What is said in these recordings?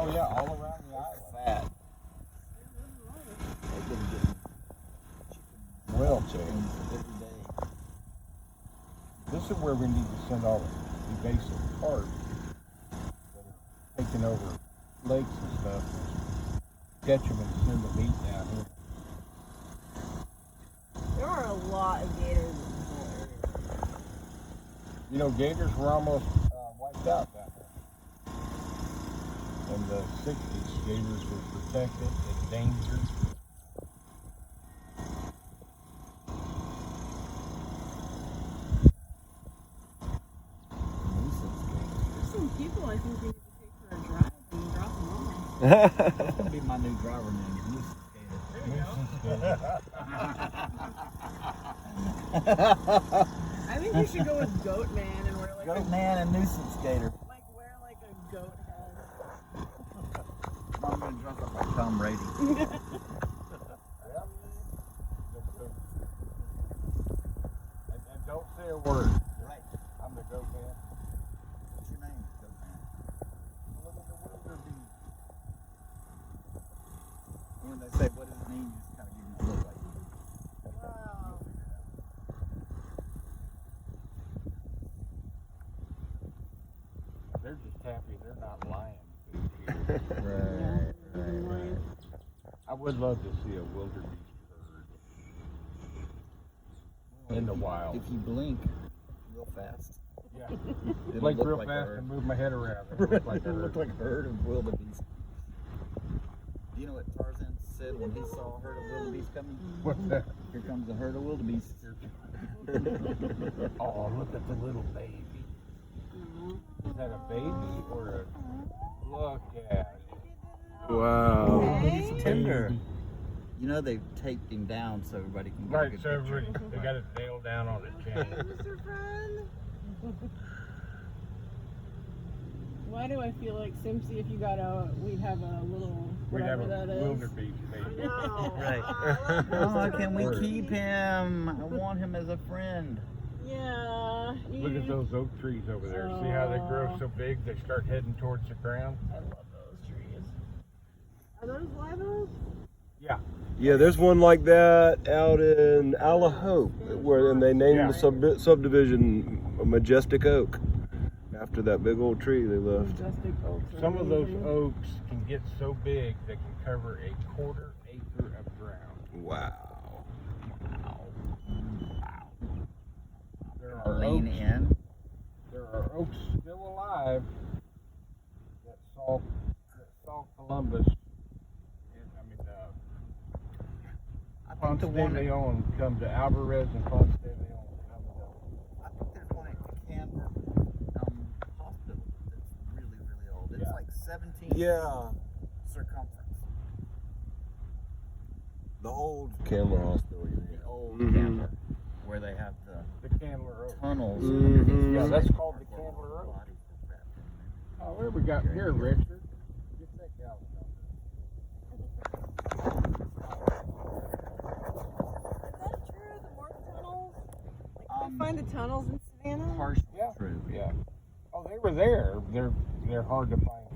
Oh yeah, all around the island. Fat. They've been getting chicken, Well, chickens every day. This is where we need to send all the invasive parts that are taking over lakes and stuff. Catch them and send the meat down here. There are a lot of gators in this whole area. You know, gators were almost wiped out down there. In the 60s, gators were protected, endangered. There's some people I think we need to take for a drive and drop them off. That's gonna be my new driver name, Nuisance Gator. I think we should go with Goat Man and wear like Goat Man and Nuisance Gator. like wear like a goat head. I'm gonna dress up like Tom Brady. And don't say a word. Right. I'm the goat man. What's your name, Goat Man? When they say what does it mean, you just kind of give them a look like. Wow. They're just happy they're not lying. Right. I would love to see a wildebeest herd in the wild. If you blink real fast, Yeah. it'll Blink look real like a fast herd. and move my head around. It'll look like a It'll look herd. like a herd of wildebeest. Do you know what Tarzan said when he saw a herd of wildebeest coming? What's that? Here comes a herd of wildebeest. Oh, look at the little baby. Is that a baby or a... Look at it. Wow. He's tender. You know they've taped him down so everybody can get a Right, good so picture. everybody, they got it nailed down on the chain. Mr. Friend. Why do I feel like Simpsy, if you got we'd have a little We'd have whatever a that is? wildebeest baby. Right. Oh, can we keep him? I want him as a friend. Yeah. Look at those oak trees over there. See how they grow so big? They start heading towards the ground. I love those trees. Are those live oaks? Yeah. Yeah, there's one like that out in Alahope, where and they named the subdivision Majestic Oak after that big old tree they left. Majestic oaks. are Some of those amazing. oaks can get so big they can cover a quarter acre of ground. Wow. There are Lean oaks, in. there are oaks still alive that saw Columbus. I think Ponce the de one. Leon come to Alvarez and Ponce de Leon come to. I think there's one at Canberra Hospital that's really, really old. It's like 17 Yeah, circumference. the old Canberra Hospital. You mean? The old Mhm. Canberra, where they have the Candler Oak. tunnels. Mhm. Yeah, that's called the Candler Oak. Bodies are wrapped in there. Oh, where we got here, Richard? Get that gal. Is that true? The morgue tunnels? Like, Um, they find the tunnels in Savannah? Partially Yeah. true. Yeah. Oh, they were there. They're hard to find.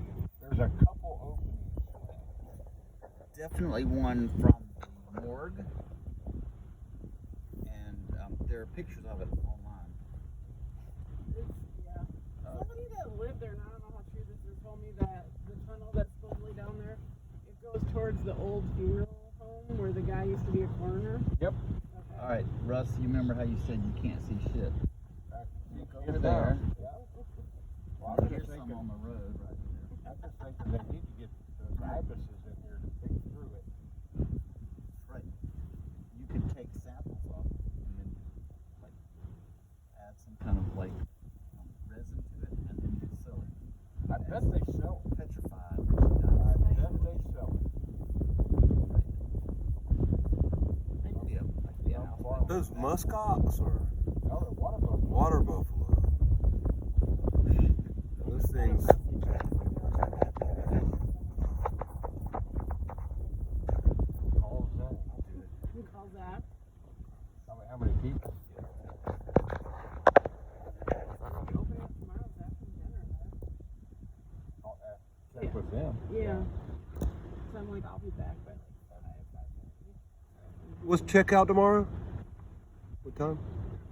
There's a couple openings. Definitely one from the morgue. And there are pictures of it online. Yeah. Somebody that lived there, and I don't know how true this is, told me that the tunnel that's supposedly down there, it goes towards the old funeral home where the guy used to be a coroner. Yep. Okay. All right, Russ, you remember how you said you can't see shit? Look over Get there. down. Yeah. Well, I'm Here's just some thinking. on the road right here. I'm just thinking they need to get those ibises in here to pick through it. Right. You could take samples of it and then like add some kind of like resin to it and then you sell it. I bet they sell it. Petrified. I bet they sell it. Like the house. Those muskox or Oh, they're water buffalo. water buffalo. Those things. All of that. Who calls that? How many people? Open it tomorrow after dinner. Check with them. Yeah. So I'm like, I'll be back by like 5:30. What's checkout tomorrow? What time?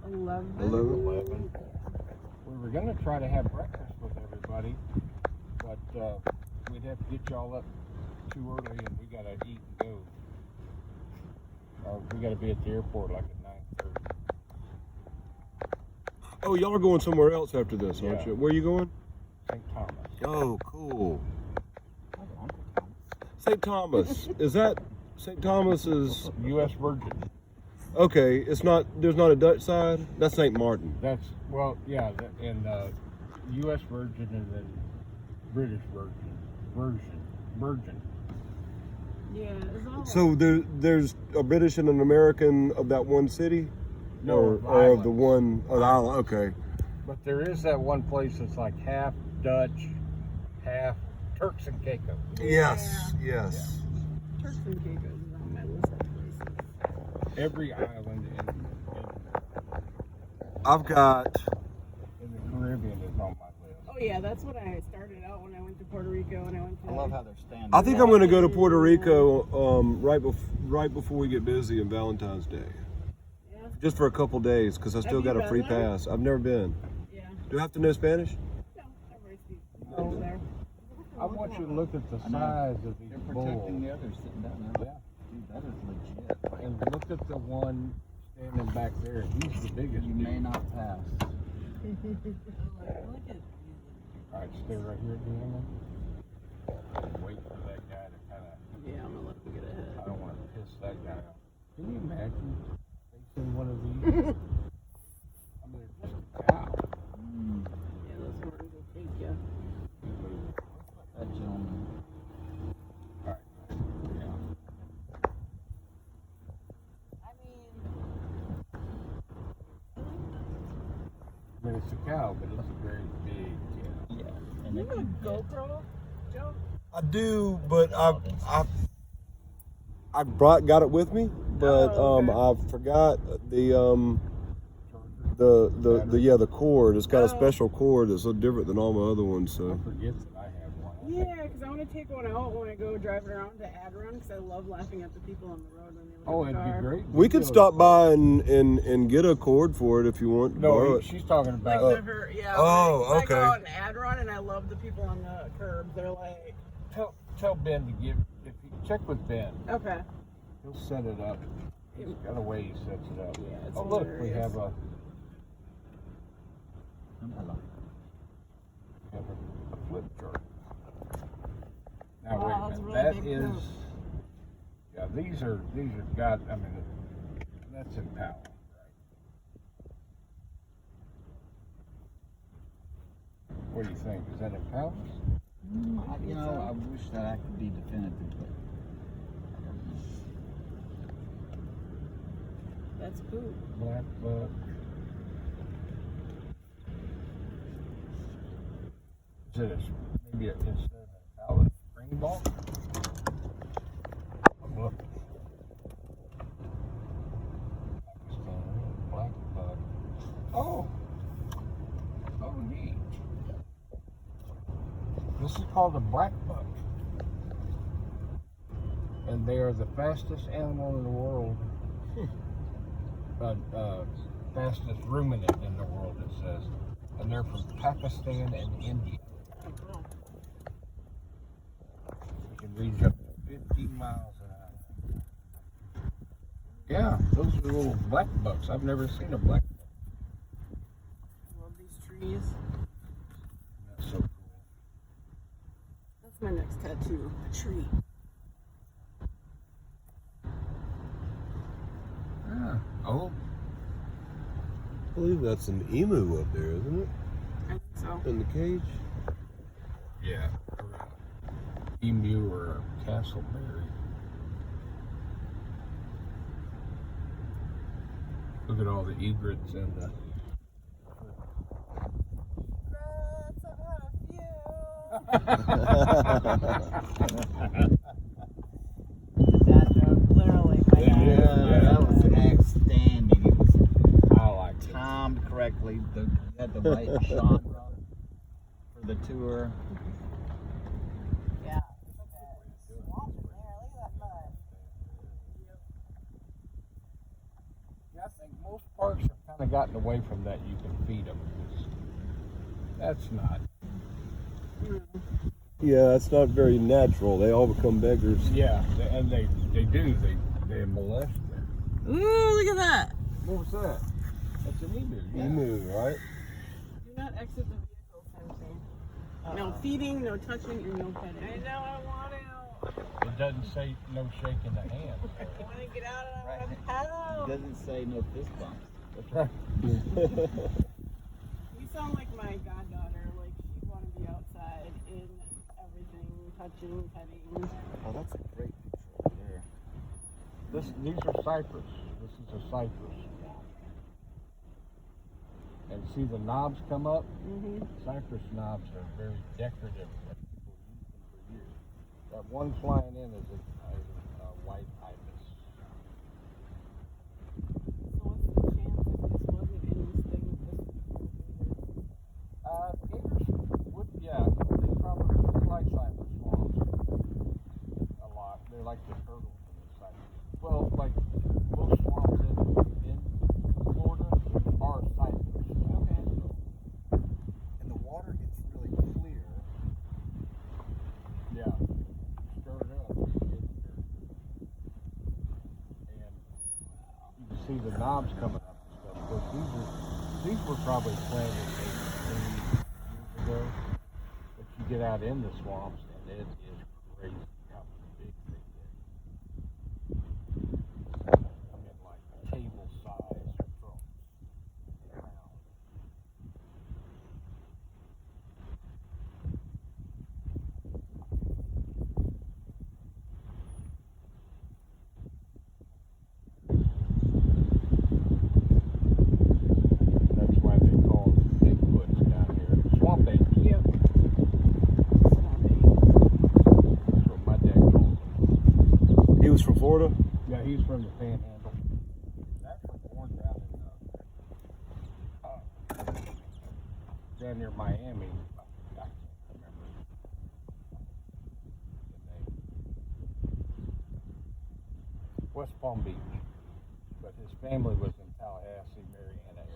11. 11. We were gonna try to have breakfast with everybody, but we'd have to get y'all up too early, and we gotta eat and go. We gotta be at the airport like at 9:30. Oh, y'all are going somewhere else after this, aren't Yeah. you? Where are you going? St. Thomas. Oh, cool. Oh, Uncle Tom. St. Thomas. Is that St. Thomas is U.S. Virgin. okay? It's not. There's not a Dutch side. That's St. Martin. That's and U.S. Virgin and then British Virgin. Yeah, it's all So there's a British and an American of that one city, No, or of the islands. one of the island. Okay. But there is that one place that's like half Dutch, half Turks and Caicos. Yes. Turks and Caicos is on my list of places. Every island I've got. in the Caribbean is on my list. Oh yeah, that's what I started out when I went to Puerto Rico and I went to. I love how they're standing. I think I'm going to go to Puerto Rico right before we get busy on Valentine's Day, Yeah. just for a couple days because I still Have got you a free been there? pass. I've never been. Yeah. Do I have to know Spanish? No, everybody speaks over there. I want you to look at the I know. size of these They're bulls. protecting the others sitting down there. Yeah. Dude, that is legit. Like, And look at the one standing back there. He's the biggest. you dude. may not pass. All right, stay right here, Deanna. Wait for that guy to kind of. Yeah, I'm gonna let them get I ahead. don't want to piss that guy off. Can you imagine facing one of these? I mean, they're just a cow. Yeah, those horns will take you. That gentleman. All right. Yeah. I mean, it's a cow, but it's a very big cow. Yeah. And You it have a can get GoPro, Joe? I do, but I got it with me, but Oh, okay. I forgot the cord. It's got a Oh. special cord that's so different than all my other ones. I So forget that I have one. I think Yeah, because I want to take one out when I go driving around to Adron because I love laughing at the people on the road when they look Oh, at the it'd car. be great. we could stop by and get a cord for it if you want. to borrow No, it. she's talking Like about. never, yeah. Oh, like, I go okay. out in Adron and I love the people on the curbs. They're like, Tell Ben to give. If you check with Ben, okay. he'll set it up. He's got a way he sets it up. Yeah, it's Oh, look, we hilarious. have a flip chart. Now Wow, wait that's a a minute. really That big is. group. Yeah, these are God. I mean, that's Impala, right? What do you think? Is that Impala? You know, I wish that I could be definitive, but I don't know. That's cool. Black buck. Is it maybe instead of Impala, Springbok? I'm looking. Pakistani black buck. Oh, neat. This is called a black buck, and they are the fastest animal in the world. Fastest ruminant in the world, it says, and they're from Pakistan and India. They can reach up to 50 miles an hour. Yeah, those are little black bucks. I've never seen a black buck. Love these trees. That's so cool. That's my next tattoo. A tree. Yeah. Oh, I believe that's an emu up there, isn't it? I think so. In the cage. yeah. Or a emu or a castleberry. Look at all the egrets and the. That joke, literally, my Yeah, dad, yeah. that was outstanding. It was I like it. timed correctly. You had the right genre for the tour. Yeah, of gotten away from that. You can feed them. That's not. Yeah, it's not very natural. They all become beggars. Yeah, and they do. They molest them. Ooh, look at that. What was that? That's an emu. Yeah. Emu, right? Do not exit the vehicle, Samson. No feeding, no touching, and no petting. I know, I want to. It doesn't say no shaking the hand. I want to get out of Right. the house. It doesn't say no fist bumps. You sound like my goddaughter. Like, she'd want to be outside in everything, touching, petting. Oh, that's a great picture over there. These are cypress. This is a cypress. And see the knobs come up? Mm-hmm. Cypress knobs are very decorative. People use them for years. That one flying in is a white ibis. So what's the chance if this wasn't in this thing, Gators would, yeah, they probably like cypress swamps a lot. They're like the turtles in the cypress. Well, like most swamps in Florida are cypress. Okay. And the water gets really clear. Yeah. Stir it up. And you can see the knobs coming up and stuff. Of course, these were probably planted maybe 10 years ago. But you get out in the swamps and it is crazy how big they get. I mean, like table size trunks. Round. That's why they call them Bigfoots down here. Swamp apes. Yep. That's what my dad called them. He was from Florida? Yeah, he's from the Panhandle. He's actually born down down near Miami. I can't remember the name. West Palm Beach. But his family was in Tallahassee, Mariana area.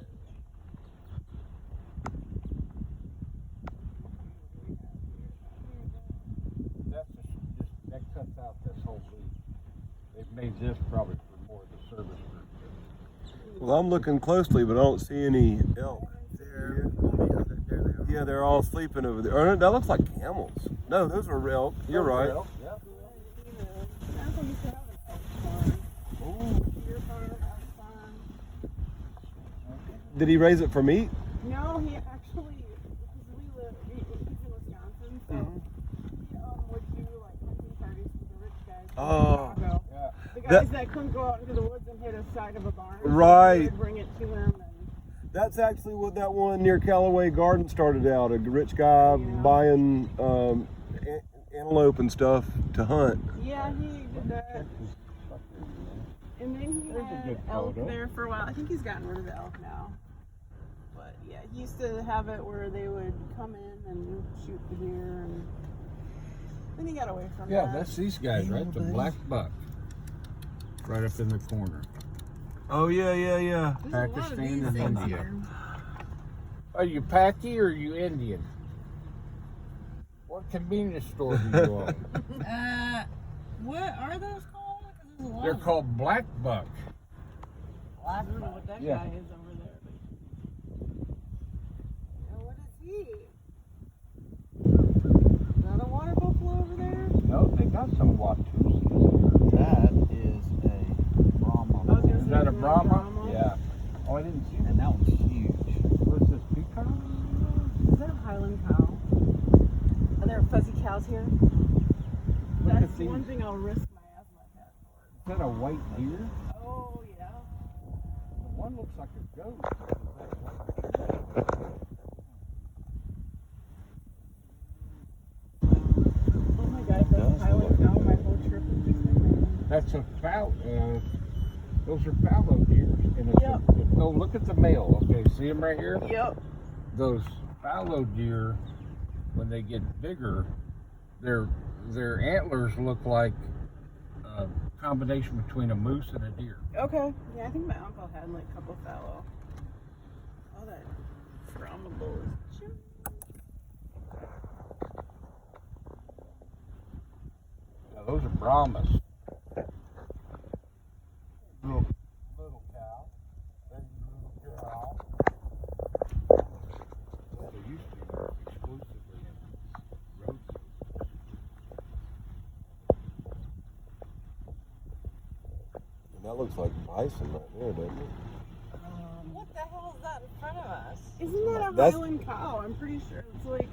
That's just that cuts out this whole loop. They've made this probably for more of the service group. Well, I'm looking closely, but I don't see any elk. There they are. Yeah, they're all sleeping over there. Or, that looks like camels. No, those are elk. You're right. Yep. Grandpa used to have an elk farm. Deer farm, elk farm. Did he raise it for meat? No, he actually, because he's in Wisconsin, so he would do like hunting parties for the rich guys from Chicago. Yeah. The guys that couldn't go out into the woods and hit a side of a barn. so Right. He would bring it to them. That's actually what that one near Callaway Garden started out. A rich guy buying antelope and stuff to hunt. Yeah, he did that. And then he There's a had good elk photo. there for a while. I think he's gotten rid of the elk now. But yeah, he used to have it where they would come in and shoot the deer, and then he got away from Yeah, that. that's these guys, right? The black buck. Right up in the corner. Oh, yeah. There's a lot of Pakistan these and things India. here. Are you Paki or are you Indian? What convenience store do you own? What are those called? 'Cause there's a lot They're of them. called black buck. I don't know what that Yeah. guy is over there. But... what is he? Is that a water buffalo over there? No, they got some Watusis. That is a Brahma. I was gonna Is say, that a isn't Brahma? Brahma? Yeah. Oh, I didn't see And that one's huge. What's this, peacock? Is that a Highland cow? Are there fuzzy cows here? Look That's at these. one thing I'll risk my asthma attack Is that a white deer? for. Oh, yeah. One looks like a goat. Oh my god, if that's a Highland cow, my whole trip is just been That's a those are fallow deer. And it's Yep. oh, look at the male. Okay, see him right here? Yep. Those fallow deer, when they get bigger, their antlers look like a combination between a moose and a deer. Okay. Yeah, I think my uncle had like a couple fallow. Oh, that Brahma bull is chilling. Yeah, those are Brahmas. Little cow. There's your little cow. Well, they used to be exclusively in road zoos. And that looks like bison right there, doesn't it? What the hell is that in front of us? Isn't that a That's- Highland cow? I'm pretty sure it's like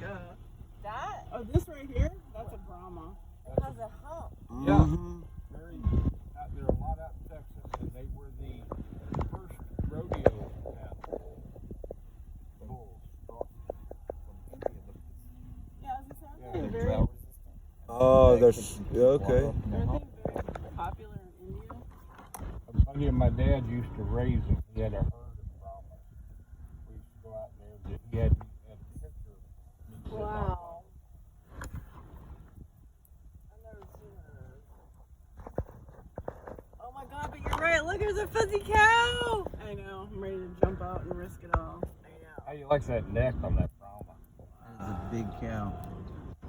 That oh, this right here. That's a Brahma. has a hump. Yeah. Very, there are a lot out in Texas, and they were the first rodeo bulls brought from India. Yeah, as I said, Yeah, they're They're very, drought resistant. Oh, there's yeah, okay. they're very popular in India. A buddy of my dad used to raise them. He had a herd of Brahmas. We used to go out there. He had a picture of me sitting on one. Wow. I've never seen one of those. Oh my god, but you're right. Look, there's a fuzzy cow. I know. I'm ready to jump out and risk it all. I know. How do you like that neck on that Brahma? That is a big cow.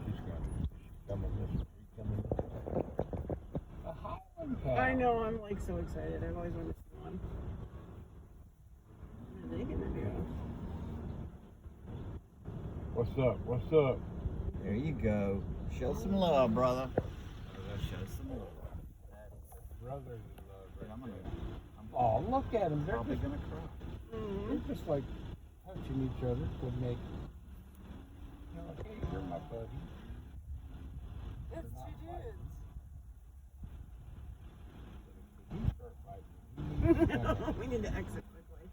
She's coming this way. Coming this way. A Highland cow. I know. I'm like so excited. I've always wanted to see one. What are they gonna do? What's up? What's up? There you go. Show some love, brother. Show some love. Brothers in love. I'm Right gonna. there. I'm Oh, look at them. They're probably just, gonna cry. Mm-hmm. like touching each other to make. You know, like, hey, you're my buddy. That's They're not two fighting. dudes. But if you start fighting, you need to kind of- We need to exit quickly.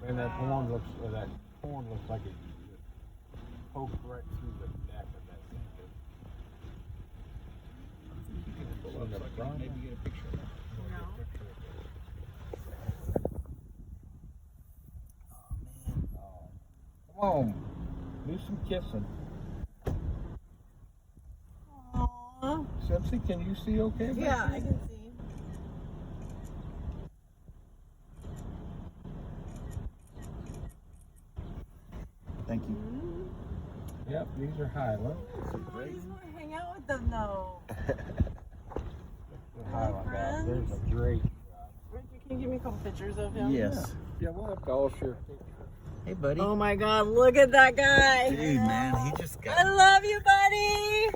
Man, that horn looks like it just poked right through the neck of that thing. Pull up so I can maybe get a picture of that. Come on, do some kissing. Aww. Simpsy, can you see okay? back Yeah, there? I can see. Thank you. Yep, these are Highland. I just want to hang out with them though. The Highland guys. There's friends. a great. Richard, can you give me a couple pictures of him? Yes. Yeah, we'll have to all share pictures. Hey, buddy. Oh my god, look at that guy. Dude, man, he just I got. love you, buddy.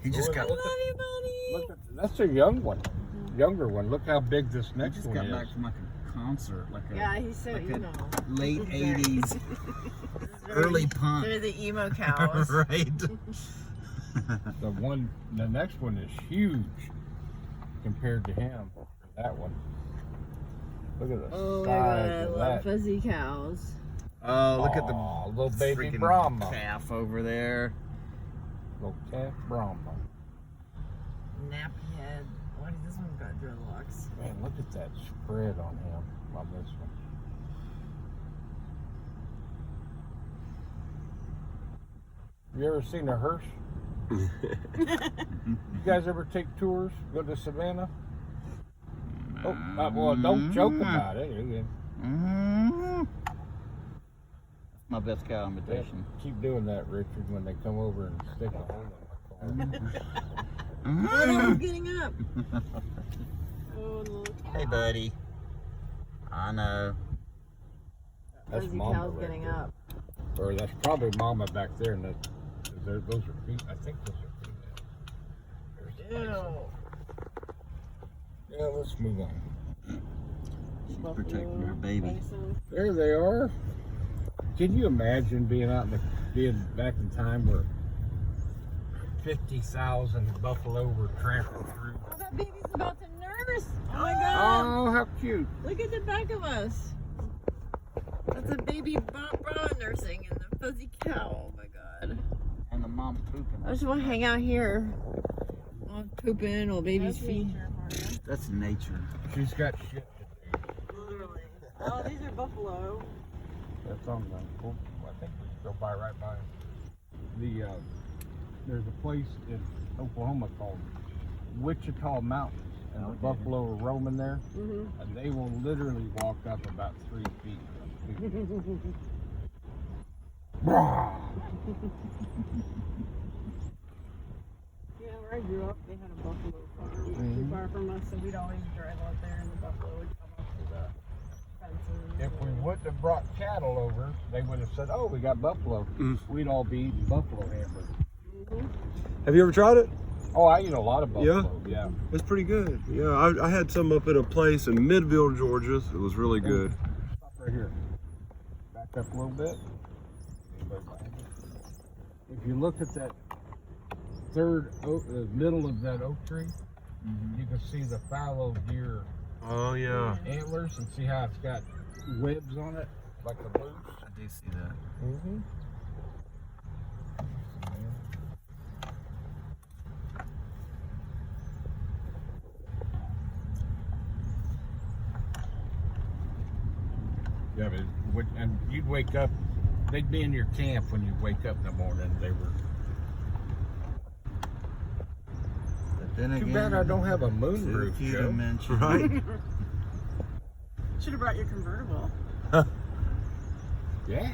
He just Look I got. love you, buddy. Look at that's a young one, younger one. Look how big this He next just one got is. back from like a concert, like a Yeah, he's so, like you a know. late Very- '80s early punk. They're the emo cows. Right. The next one is huge compared to him. That one. Look at the Oh my god, size I of love that. fuzzy cows. Oh, look at the Aw, little baby freaking Brahma. calf over there. Little calf Brahma. Nappy head. Why does this one got dreadlocks? Man, look at that spread on him on this one. You ever seen a hearse? You guys ever take tours? Go to Savannah? Oh, well, don't joke about it. Mm-hmm. That's my best cow imitation. Keep doing that, Richard, when they come over and stick a hole in my car. Oh, no, he's getting up. Oh, little cow. Hey, buddy. I know. That's Fuzzy Mama cow's right getting there. up. Or that's probably Mama back there, and those are female. I think those are female. There's the bison. Ew. Yeah, let's move on. She's Buffalo, protecting her baby. bison. There they are. Can you imagine being being back in time where 50,000 buffalo were trampled through? Oh, that baby's about to nurse. Oh my god. Oh, how cute! Look at the back of us. That's a baby bra nursing and the fuzzy cow. Oh my god. And the mom pooping. I just want to hang out here. While pooping while baby's That's feet. nature for you. That's nature. She's got shit to do. Literally. Oh, these are buffalo. That's on the. Oh, I think we can go by right by. There's a place in Oklahoma called Wichita Mountains, and the Alligator. buffalo are roaming there, Mm-hmm. and they will literally walk up about 3 feet. Brah! Yeah, where I grew up, they had a buffalo farm not too Mhm. far from us, so we'd always drive out there, and the buffalo would come up to the fences. If we wouldn't have brought cattle over, they would have said, "Oh, we got buffalo." Mm. We'd all be eating buffalo hamburgers. Mm-hmm. Have you ever tried it? Oh, I eat a lot of buffalo. Yeah. It's pretty good. Yeah, I had some up at a place in Midville, Georgia. It was really good. Stop right here. Back up a little bit. If you look at that the middle of that oak tree, you can see the fallow deer Oh yeah. antlers and see how it's got webs on it, like the boots. I do see that. Mm-hmm. Yeah, and you'd wake up, they'd be in your camp when you wake up in the morning. They were. But then Too again, bad I don't have a moonroof, if you Joe. mention Right? Should have brought your convertible. Yeah.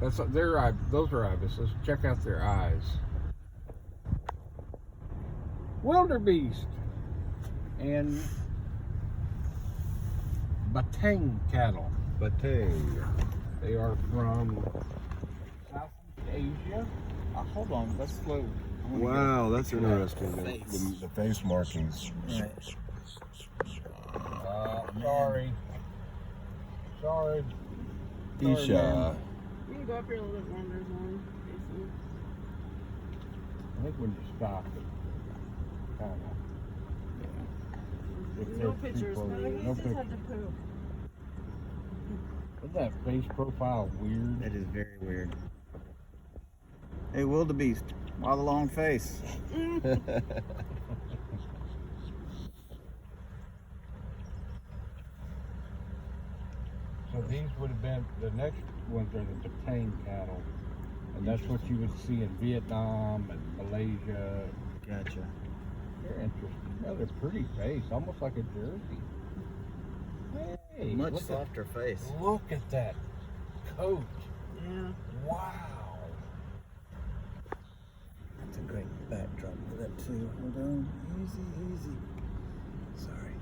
That's their eye. Those are ibises. Check out their eyes. Wildebeest and Batang cattle. Batang. They are from Southeast Asia. hold on, let's slow. I wanna Wow, that's interesting. Face. The face markings. get- Right. Sorry. Sorry. Isha. You can go up here a little bit more. There's one. Jason. I think when you stop it, kind of. If No they're too pictures. close, No, no he's just pictures. had to poop. Isn't that face profile weird? That is very weird. Hey, wildebeest, why the long face? So these would have been, the next ones are the Batang cattle. And that's what you would see in Vietnam and Malaysia. Gotcha. They're interesting. Yeah, they're pretty face, almost like a jersey. Hey, Much look softer face. Look at that coat. Yeah. Wow. That's a great backdrop for that too. Hold on, easy, easy. Sorry.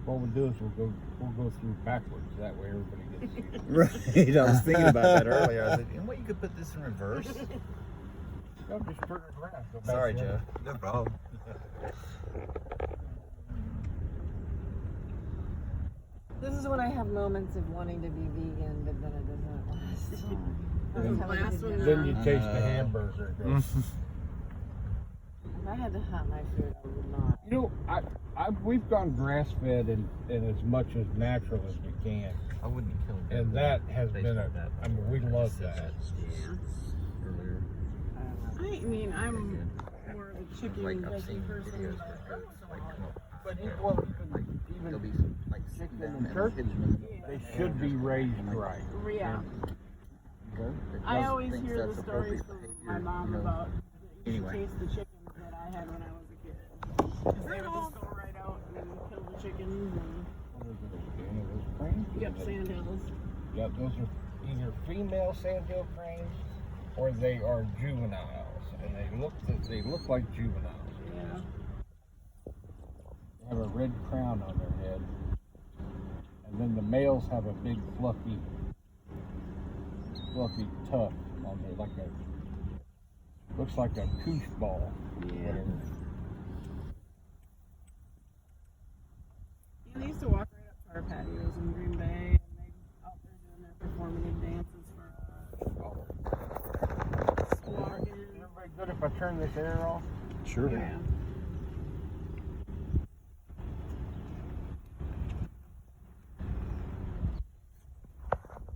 What we'll do is we'll go through backwards. That way everybody gets to see it. Right, I was thinking about that earlier. I was like, and what, you could put this in reverse? No, just turn it around. Go back Sorry, the other Joe. No problem. This is when I have moments of wanting to be vegan, but then it doesn't last long. Doesn't That's how I last did when that. Then you taste the hamburger. and go, If I had to hunt my food, I would not. You know, we've gone grass fed and as much as natural as we can, I wouldn't kill him. and that has been I mean, we love that. Earlier. I mean, I'm more of a chicken Like I've veggie seen person. videos but where But there'll be even some like sitting chicken down and and turkey, hidden. they should be raised right. Yeah. It I does always think hear that's the stories appropriate from behavior, my mom you know. about you should Anyway. taste the chickens that I had when I was a kid. Because they would just go right out and kill the chickens and Those cranes? yep, sandhills. Yep, those are either female sandhill cranes or they are juveniles, and they look like juveniles. Yeah. They have a red crown on their head, and then the males have a big fluffy tuft on there, looks like a koosh ball. Yeah. Whatever. Yeah, they used to walk right up to our patios in Green Bay, and they out there doing their performative dances for us. Squawking. Everybody good if I turn this air off? Sure. Yeah.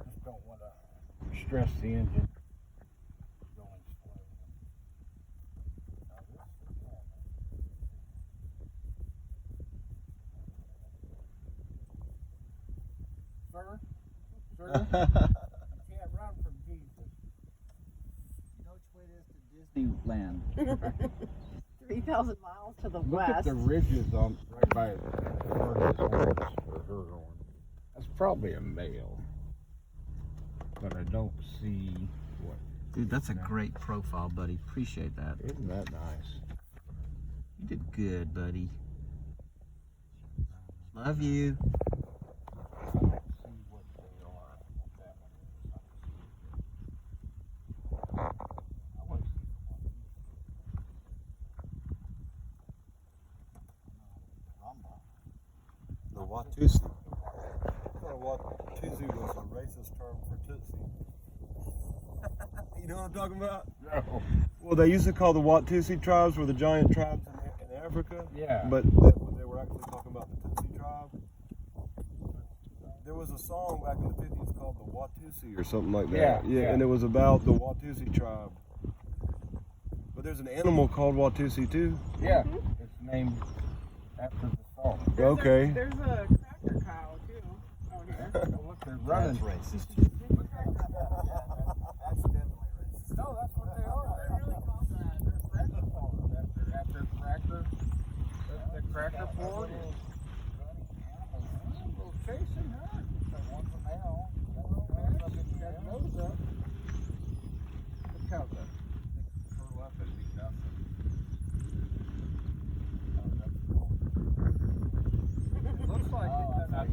Just don't want to stress the engine. Going slow. Now this is Sir? You can't run from Jesus. You know, Disneyland. 3,000 miles to the Look west. at the ridges on right by it. Her horn. That's probably a male, but I don't see what. Dude, that's a great profile, buddy. Appreciate that. Isn't that nice? You did good, buddy. Love you. I don't see what they are. That one is. I want to see The Watusi. I thought Watusi was a racist term for Tutsi. You know what I'm talking about? No. Well, they used to call the Watusi tribes were the giant tribes in Africa. Yeah. But they were actually talking about the Tutsi tribe. There was a song back in the 50s called the Watusi or something like that. Yeah. And it was about the Watusi tribe. But there's an animal called Watusi too. Yeah. It's named after the song. Okay. There's a cracker cow too out here. Look, they're running. racist. No, that's what they are. They're really called that. They're cracker farms. After cracker, the cracker ford. Chasing her. That one's a male. That nose up. Look how the curl up and be nothing. Oh, that's cool. It looks like it.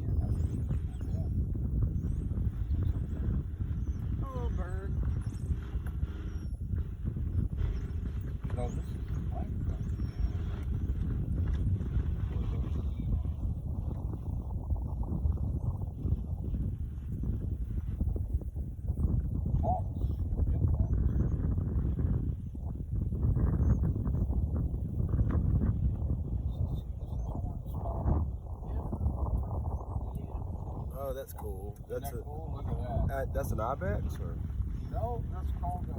A little bird. No, this is black. Oh, that's cool. Isn't that cool? Look at that. That's an ibex, or? No, that's called a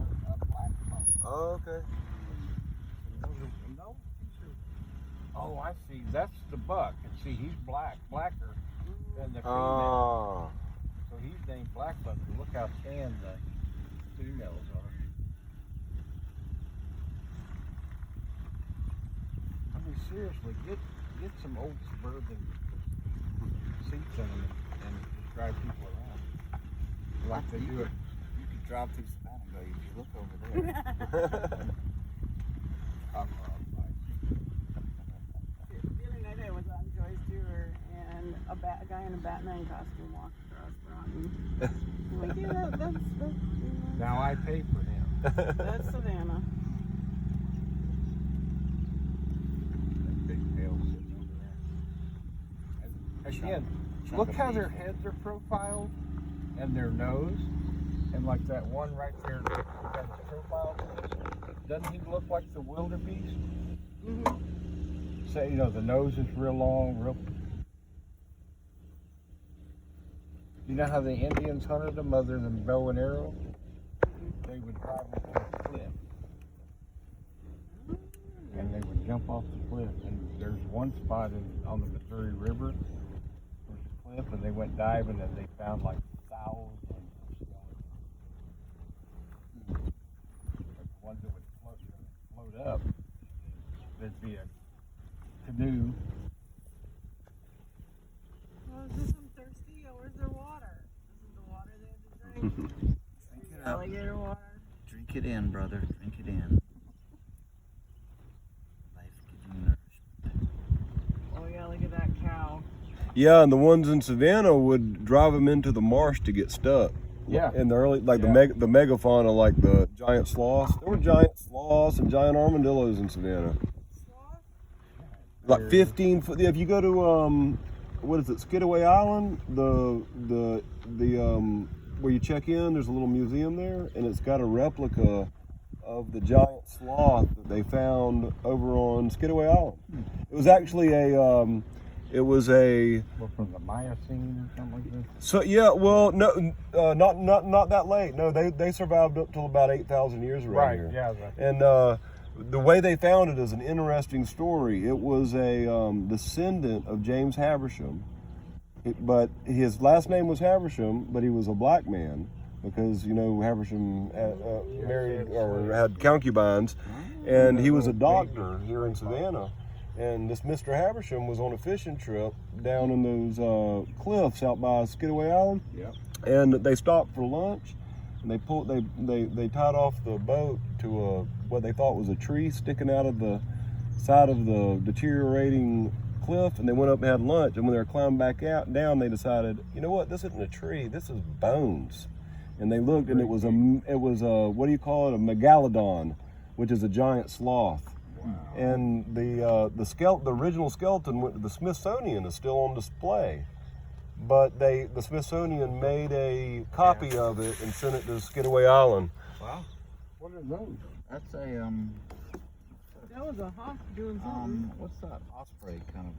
black buck. Oh, okay. No, these are. Oh, I see. That's the buck. And see, he's blacker than the female. So he's named black buck. But look how tan the females are. I mean, seriously, get some old Suburban seats in them and just drive people around like they do it. You could drive through Savannah and go, if you look over there. The other night I was on Joy's tour and a guy in a Batman costume walked across the road. I'm like, yeah, that's Now I pay for him. that's Savannah. That big tail sitting over there. Again, look how their heads are profiled and their nose. And like that one right there, that's profile. Doesn't he look like the wildebeest? Mm-hmm. Say, the nose is real long, real. You know how the Indians hunted them other than bow and arrow? They would drive them to a cliff. And they would jump off the cliff. And there's one spot on the Missouri River, there's a cliff, and they went diving and they found like thousands of skeletons. But the ones that would float up, there'd be a canoe. Oh, is this one thirsty? Oh, where's their water? This is the water they have to drink. Drink it up. Alligator water. Drink it in, brother. Drink it in. Life-giving nourishment. Oh yeah, look at that cow. Yeah, and the ones in Savannah would drive them into the marsh to get stuck. Yeah. In the early, like Yeah. the megafauna, like the giant sloths. There were giant sloths and giant armadillos in Savannah. Like 15 foot. If you go to what is it, Skidaway Island, the where you check in, there's a little museum there, and it's got a replica of the giant sloth that they found over on Skidaway Island. It was actually a Well, from the Miocene or something like this. So yeah, well, no, not that late. No, they survived up till about 8,000 years around here. Yeah, right. And the way they found it is an interesting story. It was a descendant of James Haversham, but his last name was Haversham, but he was a black man. because Haversham married or had concubines, and he was a doctor here in Savannah. And this Mr. Haversham was on a fishing trip down in those cliffs out by Skidaway Island. Yep. And they stopped for lunch, and they tied off the boat to what they thought was a tree sticking out of the side of the deteriorating cliff, and they went up and had lunch. And when they were climbing back down, they decided, you know what, this isn't a tree, this is bones. And they looked, and it was a what do you call it, a megalodon, which is a giant sloth. Wow. And the original skeleton went to the Smithsonian, is still on display. But the Smithsonian made a copy of it and sent it to Skidaway Island. Wow. What are those? That's a That was a hawk doing something. what's that? Osprey kind of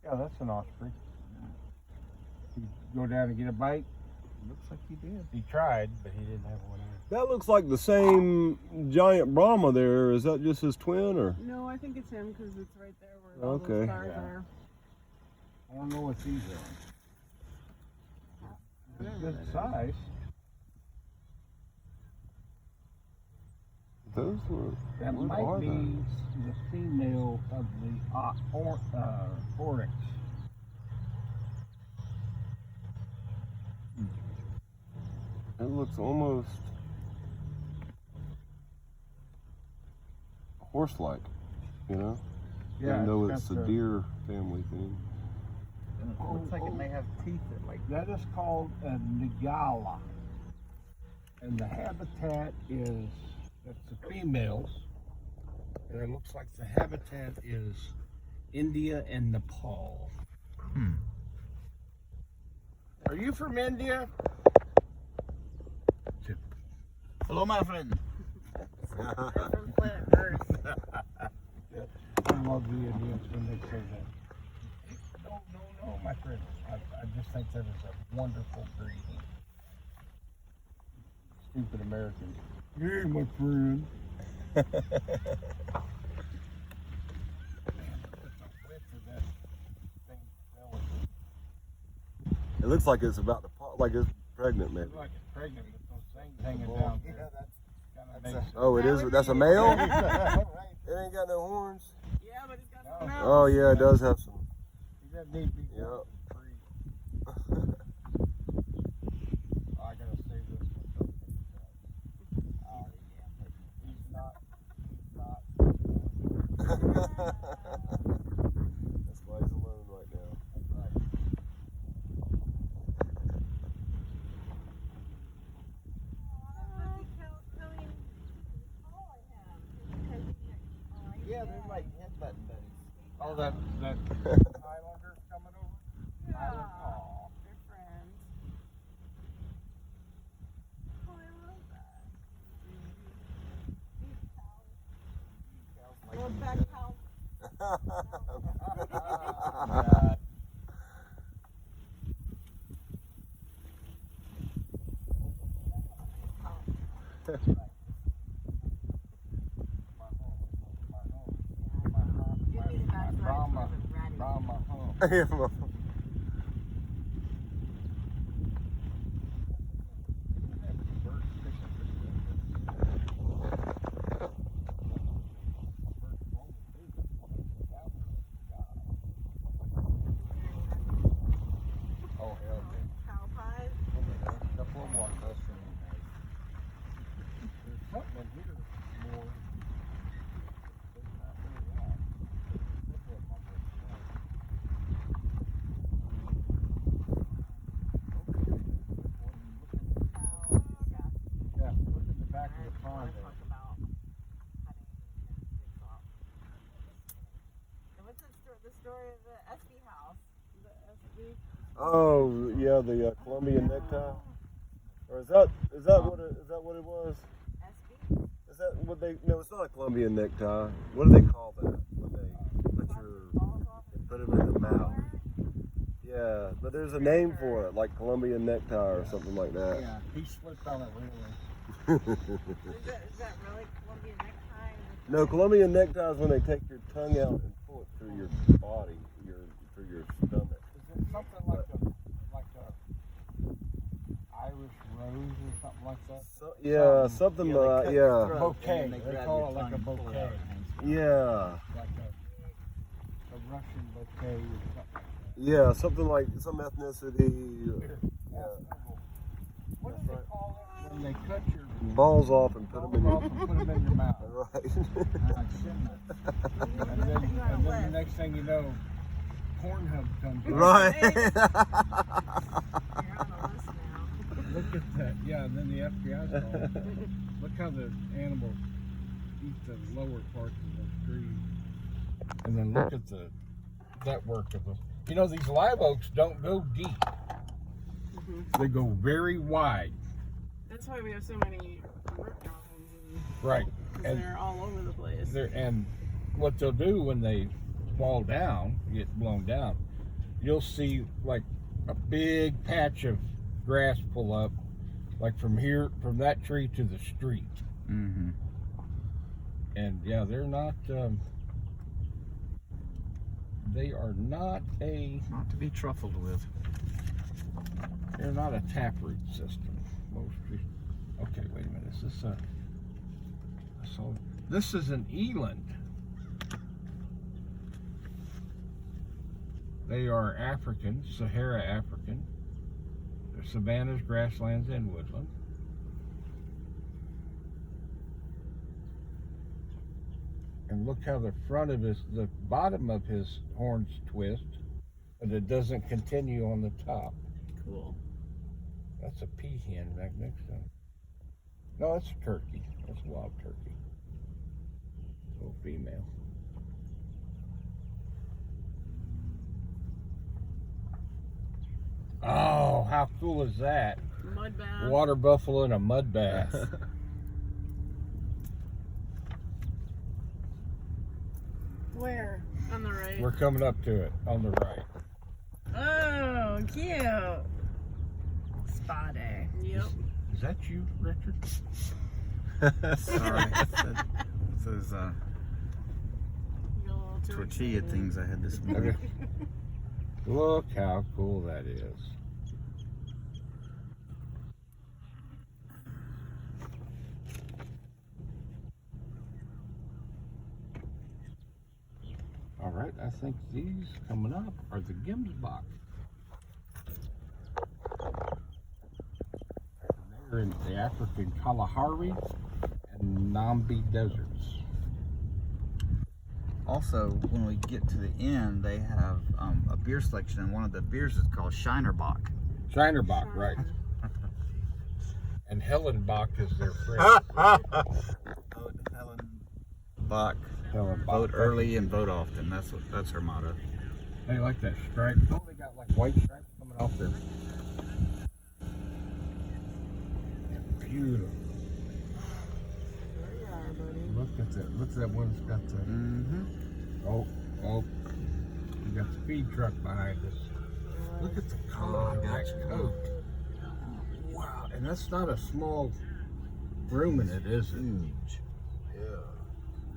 Yeah, that's an osprey. He go down and get a bite. looks like he did. He tried, but he didn't have one in. That looks like the same giant Brahma there. Is that just his twin, or? No, I think it's him because it's right there where all Okay. those stars Yeah. are. I don't know what these are. It's good size. Those were. That what might are be those? the female of the oryx. It looks almost horse-like, Yeah, even though it's it's a got deer family thing. It looks like it may have teeth in like that is called a nigala, and the habitat is that's the females, and it looks like the habitat is India and Nepal. Are you from India? Hello, my friend. From planet Earth. I love the Indians when they say that. No, my friend. I just think that is a wonderful greeting. Stupid Americans. Hey, my friend. It looks like it's about to pop, like it's pregnant, maybe. Like it's pregnant with those things hanging down there. Kinda makes it- Oh, it is. That's a male. Right. It ain't got no horns. Yeah, but it's got No. some mouth. Oh yeah, it does have some. He doesn't need to be Yeah. free. Oh, I gotta save this one. Oh, yeah. He's not. That's why he's alone right now. Right. yeah, they're like headbutting buddies. Oh, that Highlander coming over? Yeah. Highland- Aw. They're friends. Oh, I love that. Well, back how give me the backside Brahma, of a ratty. Brahma home. Oh, hell, Cow pies. a couple of water. There's something in here more. There's not very long. Look at my boy. Yeah, look at the back of the pond there. Talk about cutting and jigsaw. And what's the story of the SB house? The SB. Oh yeah, the Colombian necktie. Or is that what it was? SB? Is that what they? No, it's not a Colombian necktie. What do they call that? When they put it in the mouth. Yeah, but there's a name for it, like Colombian necktie or something like that. Yeah, he slipped on it really. Is that really Colombian necktie? No, Colombian necktie is when they take your tongue out and pull it through your body, through your stomach. Is it something like a like that. Yeah, something. Yeah, they cut your Yeah. throat, Bouquet. and then They grab call your it like tongue a and pull it bouquet. out of your hands. Yeah. Like a Russian bouquet or something. Yeah, something like some ethnicity. Yeah. What do they call it when they cut your Balls off and put them in balls your. off and put them in your mouth? Right. Like shin nuts. And then the next thing you know, Pornhub comes out. Right. You're on the list now. Look at that. Yeah, and then the FBI's calling. Look how the animals eat the lower parts of those trees. And then look at the network of them. You know, these live oaks don't go deep. They go very wide. That's why we have so many root problems. Right. Because And they're all over the place. and what they'll do when they fall down, get blown down, you'll see like a big patch of grass pull up, like from that tree to the street. Mm-hmm. And yeah, they're not. They are not Not to be truffled with. They're not a taproot system. Most trees. Okay, wait a minute. Is this a? So this is an eland. They are African, Sahara African. They're savannas, grasslands, and woodland. And look how the bottom of his horns twist, but it doesn't continue on the top. Cool. That's a peahen right next to him. No, that's a turkey. That's a wild turkey. Little female. Oh, how cool is that? Mud bath. Water buffalo and a mud bath. Where? On the right. We're coming up to it on the right. Oh, cute. Spotty. Yep. Is that you, Richard? Sorry. Those You got a little too tortilla excited. things I had this morning. Okay. Look how cool that is. All right, I think these coming up are the Gemsbach. They're in the African Kalahari and Nambi deserts. Also, when we get to the end, they have a beer selection, and one of the beers is called Shinerbach. Shinerbach, right. And Hellenbach is their friend. Bach. Hellenbach. Vote early and vote often. That's her motto. They like that stripe. Oh, they got like white stripes coming off there. Beautiful. There you are, buddy. Look at that. Look at that one that's got the. Mm-hmm. Oh. We got the feed truck behind us. Look at the color of that coat. Wow. And that's not a small ruminant, is it? Huge. Yeah.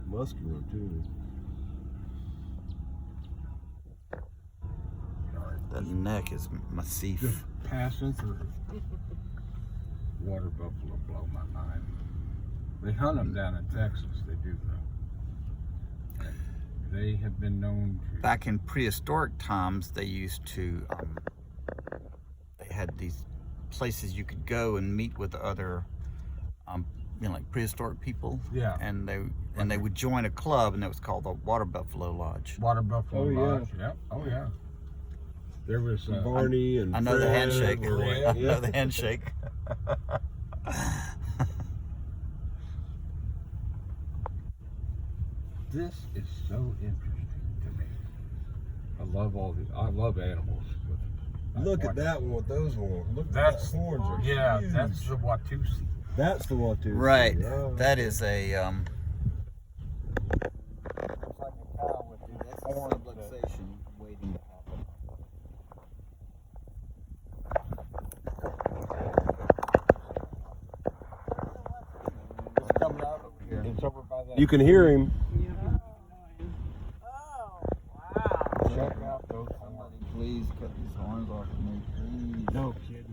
Muscular too. That neck is massif. Just passing through. Water buffalo blow my mind. They hunt them down in Texas. They do though. They have been known to. Back in prehistoric times, they used to. They had these places you could go and meet with other, like prehistoric people. Yeah. And they would join a club, and it was called the Water Buffalo Lodge. Water buffalo Oh, yeah. lodge. Yep. Oh yeah. There was Barney and I know the Fred handshake. were- I know the handshake. This is so interesting to me. I love animals. Look at that one with those horns. Look at That's that horns are Yeah, huge. that's the Watusi. That's the one too. Right. Oh. That is a Subluxation waiting to happen. It's coming out over here. It's over by that. You can hear him. Yeah. Oh, wow. check out those. Somebody please cut these horns off of me, please. No kidding.